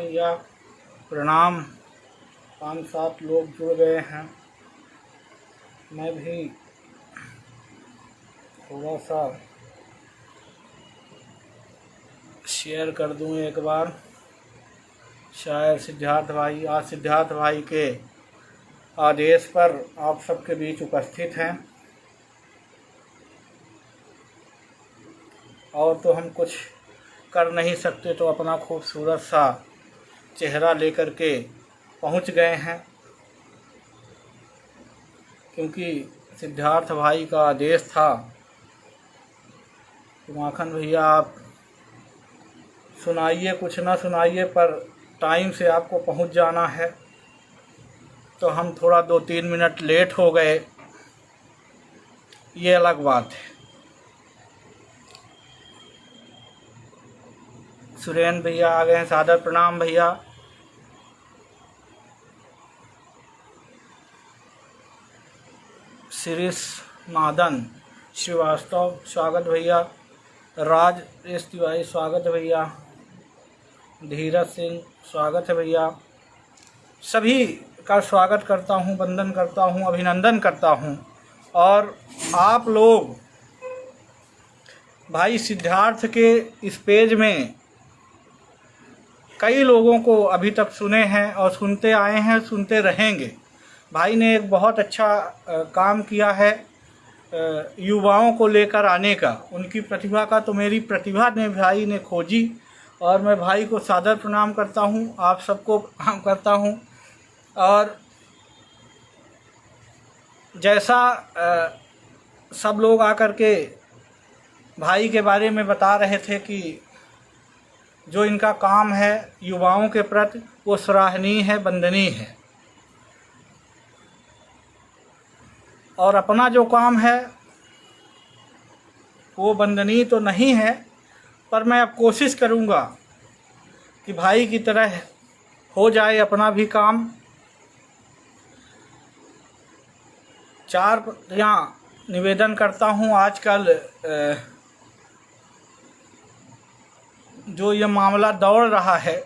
भैया प्रणाम। 5-7 लोग जुड़ गए हैं। मैं भी थोड़ा सा शेयर कर दूं एक बार। शायद सिद्धार्थ भाई के आदेश पर आप सबके बीच उपस्थित हैं। और तो हम कुछ कर नहीं सकते, तो अपना खूबसूरत सा चेहरा लेकर के पहुंच गए हैं, क्योंकि सिद्धार्थ भाई का आदेश था कि माखन भैया आप सुनाइए, कुछ ना सुनाइए, पर टाइम से आपको पहुंच जाना है। तो हम थोड़ा 2-3 मिनट लेट हो गए, ये अलग बात है। सुरेंद्र भैया आ गए हैं, सादर प्रणाम भैया। शिरीष नादन श्रीवास्तव स्वागत भैया। राज एस तिवारी स्वागत है भैया। धीरज सिंह स्वागत है भैया। सभी का स्वागत करता हूं, वंदन करता हूं, अभिनंदन करता हूं। और आप लोग भाई सिद्धार्थ के इस पेज में कई लोगों को अभी तक सुने हैं और सुनते आए हैं, सुनते रहेंगे। भाई ने एक बहुत अच्छा काम किया है युवाओं को लेकर आने का, उनकी प्रतिभा का। तो मेरी प्रतिभा ने भाई ने खोजी और मैं भाई को सादर प्रणाम करता हूं, आप सबको प्रणाम करता हूं। और जैसा सब लोग आकर के भाई के बारे में बता रहे थे कि जो इनका काम है युवाओं के प्रति, वो सराहनीय है, वंदनीय है। और अपना जो काम है वो वंदनीय तो नहीं है, पर मैं अब कोशिश करूँगा कि भाई की तरह हो जाए अपना भी काम। 4 यहाँ निवेदन करता हूँ। आजकल जो ये मामला दौड़ रहा है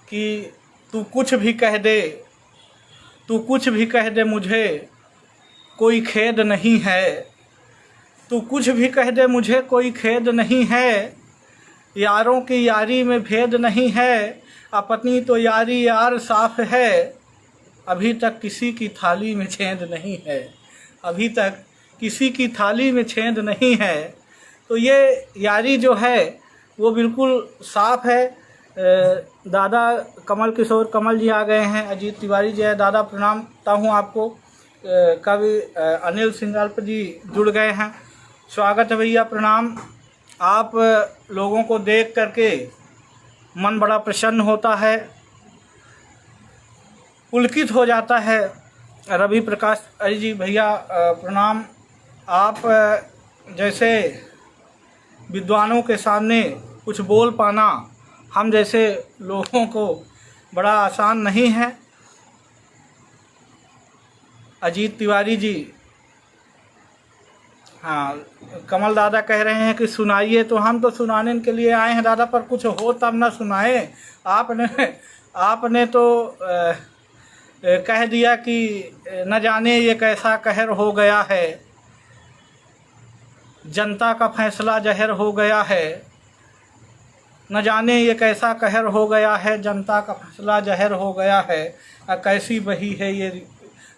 कि तू कुछ भी कह दे, मुझे कोई खेद नहीं है। तू कुछ भी कह दे, मुझे कोई खेद नहीं है। यारों की यारी में भेद नहीं है, अपनी तो यारी यार साफ है। अभी तक किसी की थाली में छेद नहीं है, अभी तक किसी की थाली में छेद नहीं है। तो ये यारी जो है वो बिल्कुल साफ है। दादा कमल किशोर कमल जी आ गए हैं। अजीत तिवारी जी है, दादा प्रणाम करता हूँ आपको। कवि अनिल सिंगाल्प जी जुड़ गए हैं, स्वागत है भैया, प्रणाम। आप लोगों को देख करके मन बड़ा प्रसन्न होता है, पुलकित हो जाता है। रवि प्रकाश अरे जी भैया प्रणाम। आप जैसे विद्वानों के सामने कुछ बोल पाना हम जैसे लोगों को बड़ा आसान नहीं है। अजीत तिवारी जी, हाँ, कमल दादा कह रहे हैं कि सुनाइए, तो हम तो सुनाने के लिए आए हैं दादा, पर कुछ हो तब ना सुनाए। आपने तो कह दिया कि न जाने ये कैसा कहर हो गया है, जनता का फैसला जहर हो गया है। न जाने ये कैसा कहर हो गया है, जनता का फैसला जहर हो गया है। कैसी बही है ये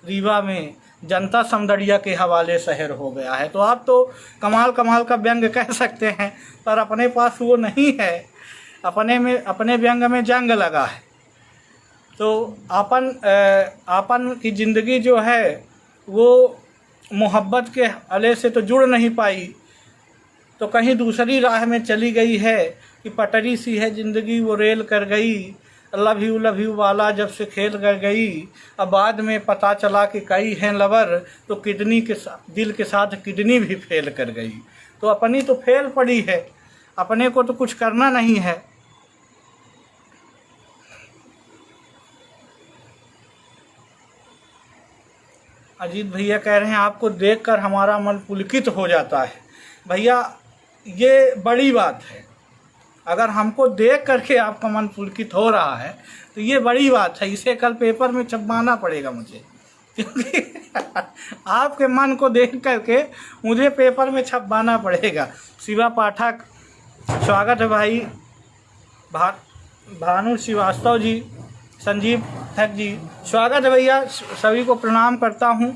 रीवा में, जनता समदड़िया के हवाले शहर हो गया है। तो आप तो कमाल का व्यंग कह सकते हैं, पर अपने पास वो नहीं है। अपने व्यंग में जंग लगा है। तो आपन की ज़िंदगी जो है वो मोहब्बत के अले से तो जुड़ नहीं पाई, तो कहीं दूसरी राह में चली गई है कि पटरी सी है ज़िंदगी वो रेल कर गई। लव यू वाला जब से खेल कर गई, अब बाद में पता चला कि कई हैं लवर, तो किडनी के दिल के साथ किडनी भी फेल कर गई। तो अपनी तो फेल पड़ी है, अपने को तो कुछ करना नहीं है। अजीत भैया कह रहे हैं आपको देखकर हमारा मन पुलकित हो जाता है। भैया ये बड़ी बात है, अगर हमको देख करके आपका मन पुलकित हो रहा है तो ये बड़ी बात है। इसे कल पेपर में छपवाना पड़ेगा मुझे, क्योंकि आपके मन को देख करके मुझे पेपर में छपवाना पड़ेगा। शिवा पाठक, स्वागत है भाई। भानु श्रीवास्तव जी, संजीव पाठक जी, स्वागत है भैया। सभी को प्रणाम करता हूँ।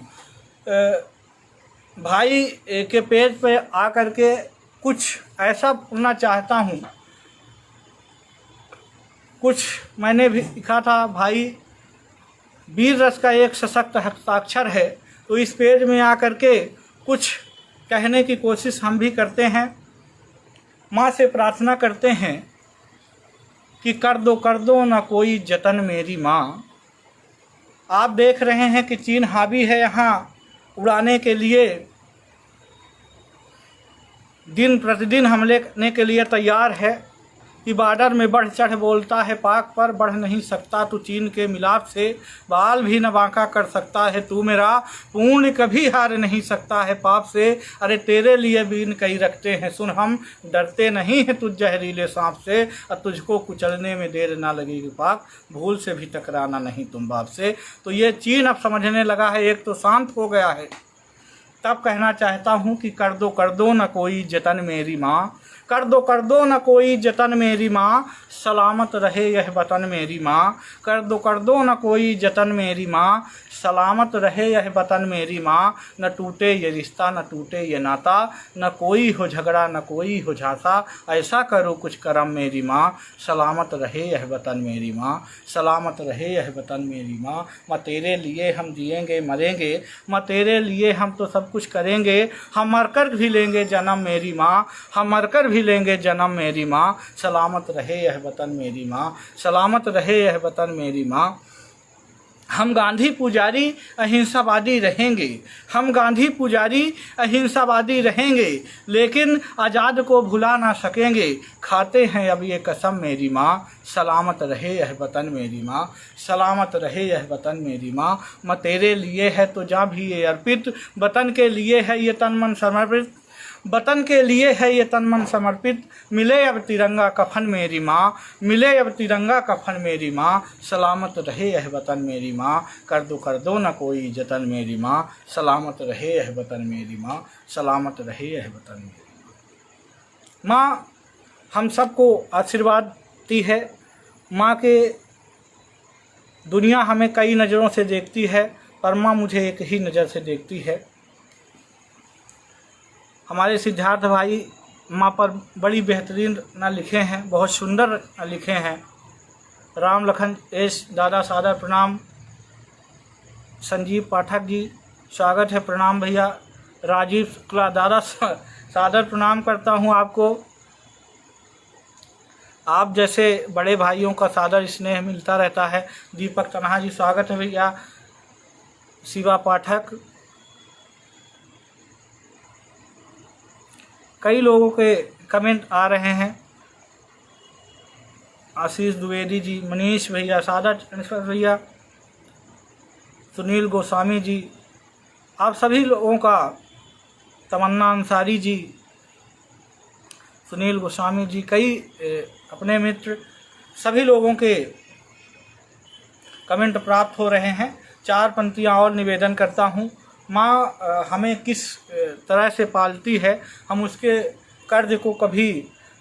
भाई के पेज पे आकर के कुछ ऐसा बोलना चाहता हूँ। कुछ मैंने भी लिखा था भाई, वीर रस का एक सशक्त हस्ताक्षर है, तो इस पेज में आकर के कुछ कहने की कोशिश हम भी करते हैं। माँ से प्रार्थना करते हैं कि कर दो ना कोई जतन मेरी माँ। आप देख रहे हैं कि चीन हावी है यहाँ उड़ाने के लिए, दिन प्रतिदिन हमले करने के लिए तैयार है कि बॉर्डर में बढ़ चढ़ बोलता है पाक पर, बढ़ नहीं सकता तू चीन के मिलाप से, बाल भी न बांका कर सकता है तू मेरा, पूर्ण कभी हार नहीं सकता है पाप से। अरे तेरे लिए बीन कई रखते हैं सुन हम, डरते नहीं हैं तुझ जहरीले सांप से, और तुझको कुचलने में देर ना लगेगी पाक, भूल से भी टकराना नहीं तुम बाप से। तो ये चीन अब समझने लगा है, एक तो शांत हो गया है। तब कहना चाहता हूँ कि कर दो न कोई जतन मेरी माँ, कर दो न कोई जतन मेरी माँ, सलामत रहे यह वतन मेरी माँ। कर दो न कोई जतन मेरी माँ, सलामत रहे यह वतन मेरी माँ। न टूटे ये रिश्ता न टूटे ये नाता, न कोई हो झगड़ा न कोई हो झांसा, ऐसा करो कुछ करम मेरी माँ। सलामत रहे यह वतन मेरी माँ, सलामत रहे यह वतन मेरी माँ। माँ तेरे लिए हम जिएंगे मरेंगे, माँ तेरे लिए हम तो सब कुछ करेंगे, हम मरकर भी लेंगे जन्म मेरी माँ, हम मरकर भी लेंगे जन्म मेरी माँ। सलामत रहे यह वतन मेरी माँ, सलामत रहे यह वतन मेरी माँ। हम गांधी पुजारी अहिंसावादी रहेंगे, हम गांधी पुजारी अहिंसावादी रहेंगे, लेकिन आज़ाद को भुला ना सकेंगे, खाते हैं अब ये कसम मेरी माँ। सलामत रहे यह वतन मेरी माँ, सलामत रहे यह वतन मेरी माँ। माँ तेरे लिए है तो जा भी ये अर्पित, वतन के लिए है ये तन मन समर्पित, वतन के लिए है ये तन मन समर्पित। मिले अब तिरंगा कफन मेरी माँ, मिले अब तिरंगा कफन मेरी माँ। सलामत रहे यह वतन मेरी माँ, कर दो न कोई जतन मेरी माँ। सलामत रहे यह वतन मेरी माँ, सलामत रहे यह वतन मेरी माँ। हम सबको आशीर्वाद दी है। माँ के दुनिया हमें कई नज़रों से देखती है, पर माँ मुझे एक ही नज़र से देखती है। हमारे सिद्धार्थ भाई माँ पर बड़ी बेहतरीन ना लिखे हैं, बहुत सुंदर लिखे हैं। राम लखन एस दादा सादर प्रणाम। संजीव पाठक जी स्वागत है, प्रणाम भैया। राजीव शुक्ला दादा सादर प्रणाम करता हूँ आपको। आप जैसे बड़े भाइयों का सादर स्नेह मिलता रहता है। दीपक तन्हा जी स्वागत है भैया। शिवा पाठक, कई लोगों के कमेंट आ रहे हैं। आशीष द्विवेदी जी, मनीष भैया, सादर भैया, सुनील गोस्वामी जी, आप सभी लोगों का, तमन्ना अंसारी जी, सुनील गोस्वामी जी, कई अपने मित्र, सभी लोगों के कमेंट प्राप्त हो रहे हैं। 4 पंक्तियाँ और निवेदन करता हूँ। माँ हमें किस तरह से पालती है, हम उसके कर्ज को कभी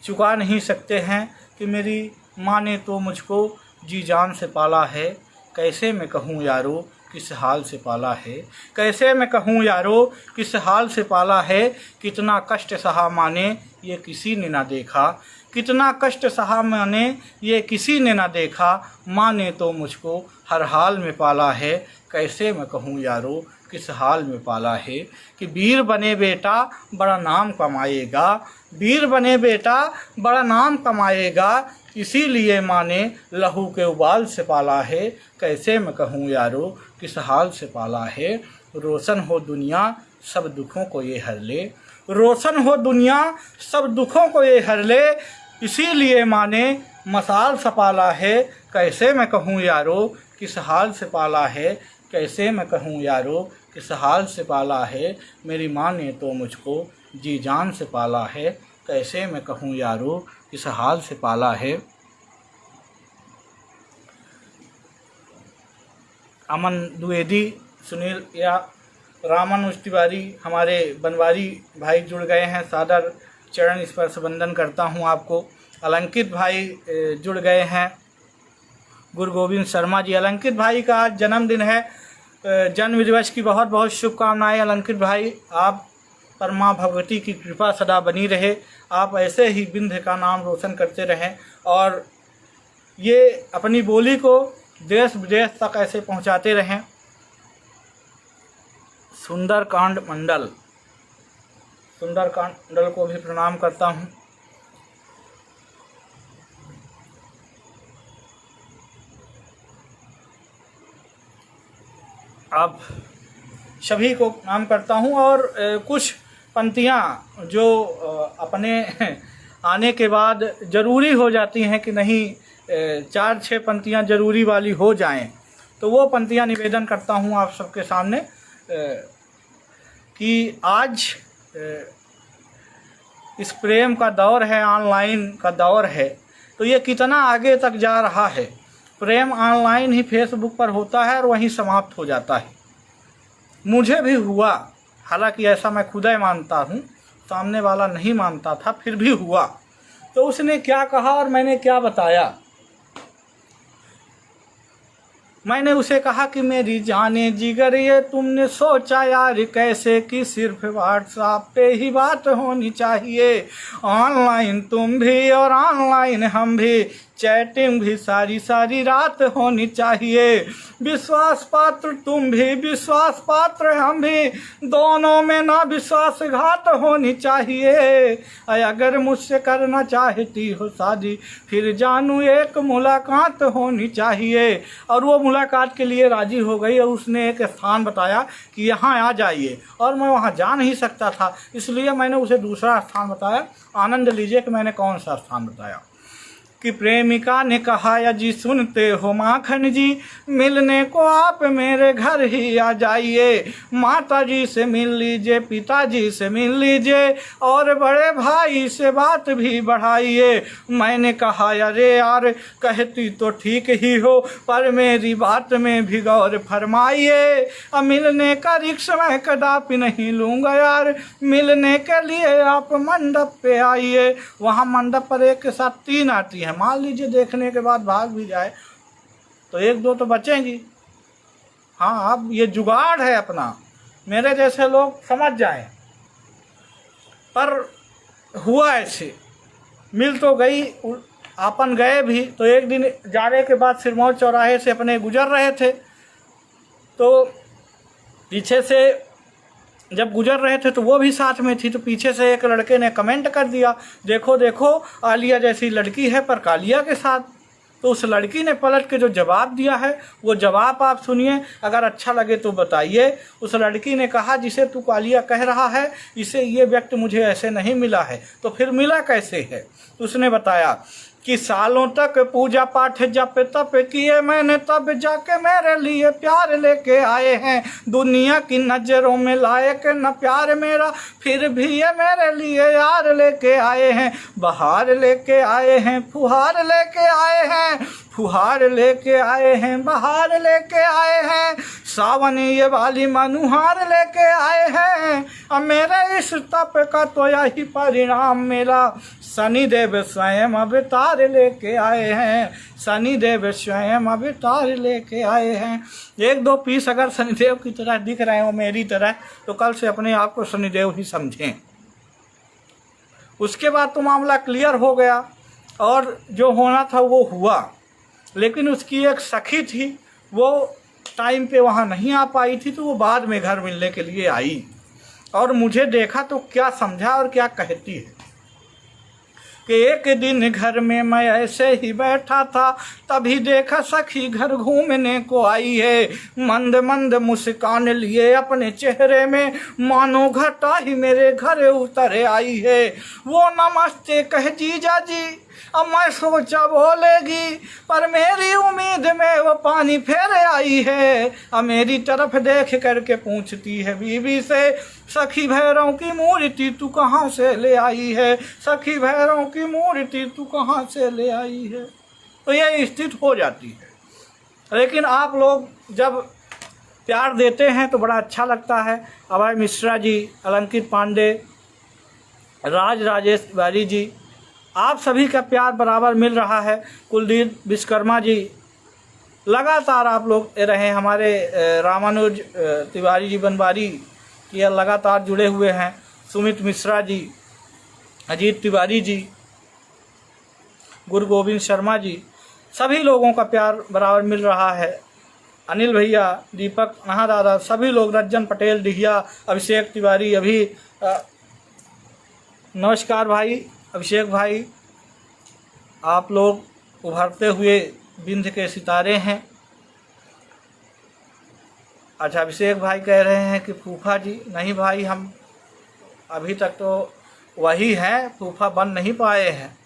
चुका नहीं सकते हैं कि मेरी माँ ने तो मुझको जी जान से पाला है, कैसे मैं कहूँ यारो किस हाल से पाला है, कैसे मैं कहूँ यारो किस हाल से पाला है। कितना कष्ट सहा माँ ने ये किसी ने ना देखा, कितना कष्ट सहा मैंने ये किसी ने ना देखा। माँ ने तो मुझको हर हाल में पाला है, कैसे मैं कहूँ यारो किस हाल में पाला है। कि वीर बने बेटा बड़ा नाम कमाएगा, वीर बने बेटा बड़ा नाम कमाएगा, इसीलिए माँ ने लहू के उबाल से पाला है, कैसे मैं कहूँ यारो किस हाल से पाला है। रोशन हो दुनिया सब दुखों को ये हर ले, रोशन हो दुनिया सब दुखों को ये हर ले, इसीलिए माँ ने मसाल सा पाला है, कैसे मैं कहूँ यारो किस हाल से पाला है, कैसे मैं कहूँ यारो किस हाल से पाला है। मेरी माँ ने तो मुझको जी जान से पाला है, कैसे मैं कहूँ यारो इस हाल से पाला है। अमन द्विवेदी, सुनील या रामन तिवारी, हमारे बनवारी भाई जुड़ गए हैं, सादर चरण स्पर्श वंदन करता हूं आपको। अलंकित भाई जुड़ गए हैं, गुरु गोविंद शर्मा जी। अलंकित भाई का आज जन्मदिन है, जन्म दिवस की बहुत बहुत शुभकामनाएं अलंकित भाई। आप पर माँ भगवती की कृपा सदा बनी रहे, आप ऐसे ही विंध्य का नाम रोशन करते रहें और ये अपनी बोली को देश विदेश तक ऐसे पहुंचाते रहें। सुंदरकांड मंडल को भी प्रणाम करता हूं। अब सभी को प्रणाम करता हूं और कुछ पंक्तियां जो अपने आने के बाद ज़रूरी हो जाती हैं कि नहीं 4-6 पंक्तियां ज़रूरी वाली हो जाएं, तो वो पंक्तियां निवेदन करता हूं आप सबके सामने कि आज इस प्रेम का दौर है, ऑनलाइन का दौर है, तो ये कितना आगे तक जा रहा है। प्रेम ऑनलाइन ही फेसबुक पर होता है और वहीं समाप्त हो जाता है। मुझे भी हुआ, हालांकि ऐसा मैं खुद ही मानता हूँ, सामने वाला नहीं मानता था, फिर भी हुआ। तो उसने क्या कहा और मैंने क्या बताया। मैंने उसे कहा कि मेरी जाने जिगर ये तुमने सोचा यार कैसे कि सिर्फ व्हाट्सएप पे ही बात होनी चाहिए। ऑनलाइन तुम भी और ऑनलाइन हम भी, चैटिंग भी सारी सारी रात होनी चाहिए। विश्वास पात्र तुम भी, विश्वास पात्र हम भी, दोनों में ना विश्वासघात होनी चाहिए। अगर मुझसे करना चाहती हो शादी फिर जानू एक मुलाकात होनी चाहिए। और वो मुलाकात के लिए राजी हो गई और उसने एक स्थान बताया कि यहाँ आ जाइए, और मैं वहाँ जा नहीं सकता था, इसलिए मैंने उसे दूसरा स्थान बताया। आनंद लीजिए कि मैंने कौन सा स्थान बताया। कि प्रेमिका ने कहा या जी सुनते हो माखन जी, मिलने को आप मेरे घर ही आ जाइए। माता जी से मिल लीजिए, पिताजी से मिल लीजिए और बड़े भाई से बात भी बढ़ाइए। मैंने कहा अरे यार कहती तो ठीक ही हो, पर मेरी बात में भी गौर फरमाइए। अब मिलने का रिक्शा मैं कदापि नहीं लूँगा यार, मिलने के लिए आप मंडप पे आइए। वहाँ मंडप पर एक के साथ 3 आती है, मान लीजिए देखने के बाद भाग भी जाए तो 1-2 तो बचेंगी। हाँ, अब ये जुगाड़ है अपना, मेरे जैसे लोग समझ जाएं। पर हुआ ऐसे, मिल तो गई, अपन गए भी। तो एक दिन जाने के बाद सिरमौर चौराहे से अपने गुजर रहे थे, तो पीछे से जब गुजर रहे थे तो वो भी साथ में थी। तो पीछे से एक लड़के ने कमेंट कर दिया, देखो देखो आलिया जैसी लड़की है पर कालिया के साथ। तो उस लड़की ने पलट के जो जवाब दिया है वो जवाब आप सुनिए, अगर अच्छा लगे तो बताइए। उस लड़की ने कहा जिसे तू कालिया कह रहा है इसे ये व्यक्ति मुझे ऐसे नहीं मिला है, तो फिर मिला कैसे है। उसने बताया कि सालों तक पूजा पाठ जप तप किए मैंने, तब जाके मेरे लिए प्यार लेके आए हैं। दुनिया की नज़रों में लायक न प्यार मेरा, फिर भी ये मेरे लिए यार लेके आए हैं। बहार लेके आए हैं, फुहार लेके आए हैं, फुहार लेके आए हैं, बहार लेके आए हैं। सावन ये वाली मनुहार लेके आए हैं। अब मेरे इस तप का तो यही परिणाम मेरा, शनिदेव स्वयं अवतार लेके आए हैं। शनिदेव स्वयं अवतार लेके आए हैं। 1-2 पीस अगर शनिदेव की तरह दिख रहे हो मेरी तरह, तो कल से अपने आप को शनिदेव ही समझें। उसके बाद तो मामला क्लियर हो गया और जो होना था वो हुआ। लेकिन उसकी एक सखी थी, वो टाइम पे वहाँ नहीं आ पाई थी, तो वो बाद में घर मिलने के लिए आई और मुझे देखा तो क्या समझा और क्या कहती है कि एक दिन घर में मैं ऐसे ही बैठा था, तभी देखा सखी घर घूमने को आई है। मंद मंद मुस्कान लिए अपने चेहरे में, मानो घटा ही मेरे घर उतर आई है। वो नमस्ते कह जीजा जी, अब मैं सोचा बोलेगी, पर मेरी उम्मीद में वो पानी फेर आई है। अब मेरी तरफ देख करके पूछती है बीवी से, सखी भैरव की मूर्ति तू कहाँ से ले आई है, सखी भैरव की मूर्ति तू कहाँ से ले आई है। तो यह स्थिति हो जाती है। लेकिन आप लोग जब प्यार देते हैं तो बड़ा अच्छा लगता है। अभय मिश्रा जी, अलंकित पांडे, राज राजेश तिवारी जी, आप सभी का प्यार बराबर मिल रहा है। कुलदीप विश्वकर्मा जी, लगातार आप लोग रहे। हमारे रामानुज तिवारी जी बनवारी ये लगातार जुड़े हुए हैं। सुमित मिश्रा जी, अजीत तिवारी जी, गुरु गोविंद शर्मा जी, सभी लोगों का प्यार बराबर मिल रहा है। अनिल भैया, दीपक महादादा, सभी लोग, रज्जन पटेल डिहिया, अभिषेक तिवारी, अभी नमस्कार भाई अभिषेक भाई, आप लोग उभरते हुए बिंद के सितारे हैं। अच्छा, अभिषेक भाई कह रहे हैं कि फूफा जी, नहीं भाई, हम अभी तक तो वही हैं, फूफा बन नहीं पाए हैं।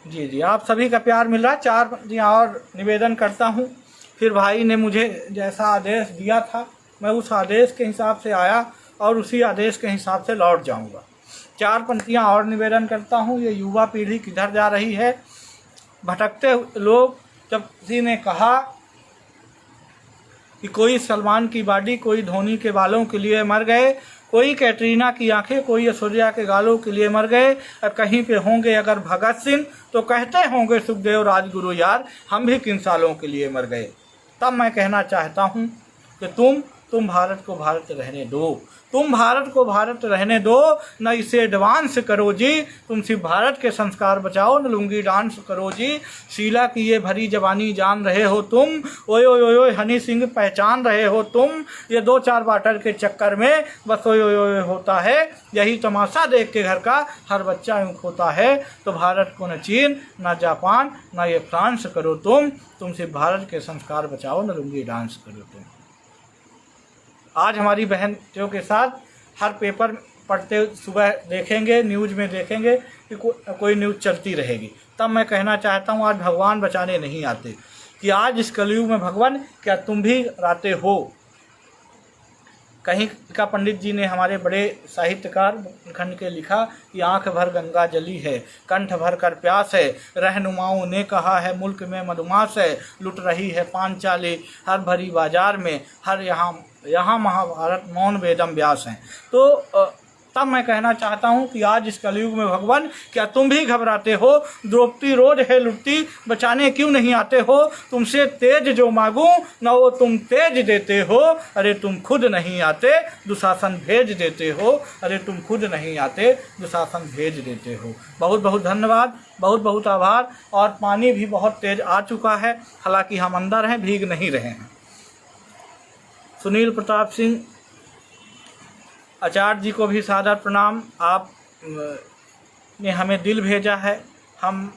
जी जी, आप सभी का प्यार मिल रहा है। 4 पंक्तियाँ और निवेदन करता हूँ, फिर भाई ने मुझे जैसा आदेश दिया था मैं उस आदेश के हिसाब से आया और उसी आदेश के हिसाब से लौट जाऊँगा। 4 पंक्तियाँ और निवेदन करता हूँ। ये युवा पीढ़ी किधर जा रही है, भटकते लोग। जब किसी ने कहा कि कोई सलमान की बॉडी, कोई धोनी के बालों के लिए मर गए, कोई कैटरीना की आंखें, कोई ऐश्वर्या के गालों के लिए मर गए, और कहीं पे होंगे अगर भगत सिंह तो कहते होंगे सुखदेव राजगुरु यार, हम भी किन सालों के लिए मर गए। तब मैं कहना चाहता हूँ कि तुम भारत को भारत रहने दो, तुम भारत को भारत रहने दो, न इसे एडवांस करो जी। तुम सिर्फ भारत के संस्कार बचाओ, न लुंगी डांस करो जी। शीला की ये भरी जवानी जान रहे हो तुम, ओए ओए ओए ओए हनी सिंह पहचान रहे हो तुम। ये 2-4 बाटल के चक्कर में बस ओए ओए ओए होता है, यही तमाशा देख के घर का हर बच्चा यूँ खोता है। तो भारत को न चीन, न जापान, न ये फ्रांस करो तुम सिर्फ भारत के संस्कार बचाओ, न लुंगी डांस करो तुम। आज हमारी बहनों के साथ हर पेपर पढ़ते सुबह देखेंगे, न्यूज़ में देखेंगे कि कोई न्यूज़ चलती रहेगी। तब मैं कहना चाहता हूँ, आज भगवान बचाने नहीं आते, कि आज इस कलयुग में भगवान क्या तुम भी राते हो। कहीं का पंडित जी ने, हमारे बड़े साहित्यकार खंड के लिखा कि आंख भर गंगा जली है, कंठ भर कर प्यास है, रहनुमाओं ने कहा है मुल्क में मधुमास है, लुट रही है पांचाली हर भरी बाजार में, हर यहाँ महाभारत मौन वेदम व्यास हैं। तो तब मैं कहना चाहता हूँ कि आज इस कलयुग में भगवान क्या तुम भी घबराते हो। द्रौपदी रोज है लुटती, बचाने क्यों नहीं आते हो। तुमसे तेज जो मांगूं न वो तुम तेज देते हो, अरे तुम खुद नहीं आते दुशासन भेज देते हो, अरे तुम खुद नहीं आते दुशासन भेज देते हो। बहुत बहुत धन्यवाद, बहुत बहुत आभार। और पानी भी बहुत तेज आ चुका है, हालांकि हम अंदर हैं, भीग नहीं रहे हैं। सुनील प्रताप सिंह आचार्य जी को भी सादर प्रणाम। आप ने हमें दिल भेजा है, हम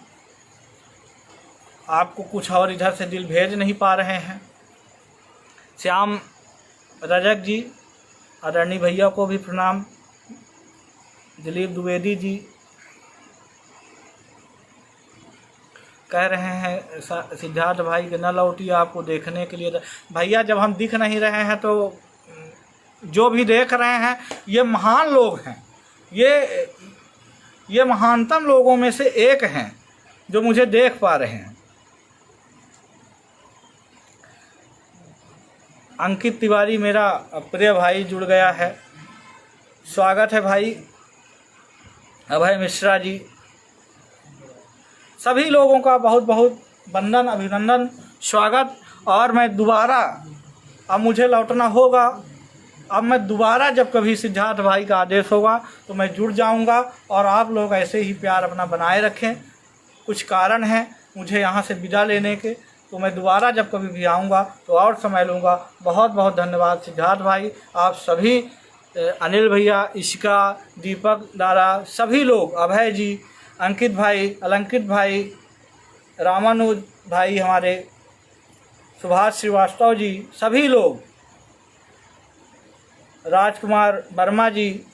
आपको कुछ और इधर से दिल भेज नहीं पा रहे हैं। श्याम रजक जी, आदरणीय भैया को भी प्रणाम। दिलीप द्विवेदी जी कह रहे हैं सिद्धार्थ भाई के न लौटी आपको देखने के लिए। भैया जब हम दिख नहीं रहे हैं तो जो भी देख रहे हैं ये महान लोग हैं, ये महानतम लोगों में से एक हैं जो मुझे देख पा रहे हैं। अंकित तिवारी मेरा प्रिय भाई जुड़ गया है, स्वागत है भाई। अभय मिश्रा जी, सभी लोगों का बहुत बहुत वंदन, अभिनंदन, स्वागत। और मैं दोबारा, अब मुझे लौटना होगा, अब मैं दोबारा जब कभी सिद्धार्थ भाई का आदेश होगा तो मैं जुड़ जाऊंगा। और आप लोग ऐसे ही प्यार अपना बनाए रखें। कुछ कारण हैं मुझे यहाँ से विदा लेने के, तो मैं दोबारा जब कभी भी आऊँगा तो और समय लूँगा। बहुत बहुत धन्यवाद सिद्धार्थ भाई, आप सभी, अनिल भैया, इशिका, दीपक दादा, सभी लोग, अभय जी, अंकित भाई, अलंकित भाई, रामानुज भाई, हमारे सुभाष श्रीवास्तव जी, सभी लोग राजकुमार वर्मा जी,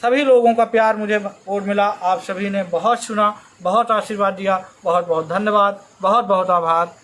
सभी लोगों का प्यार मुझे और मिला। आप सभी ने बहुत सुना, बहुत आशीर्वाद दिया। बहुत बहुत धन्यवाद, बहुत बहुत आभार।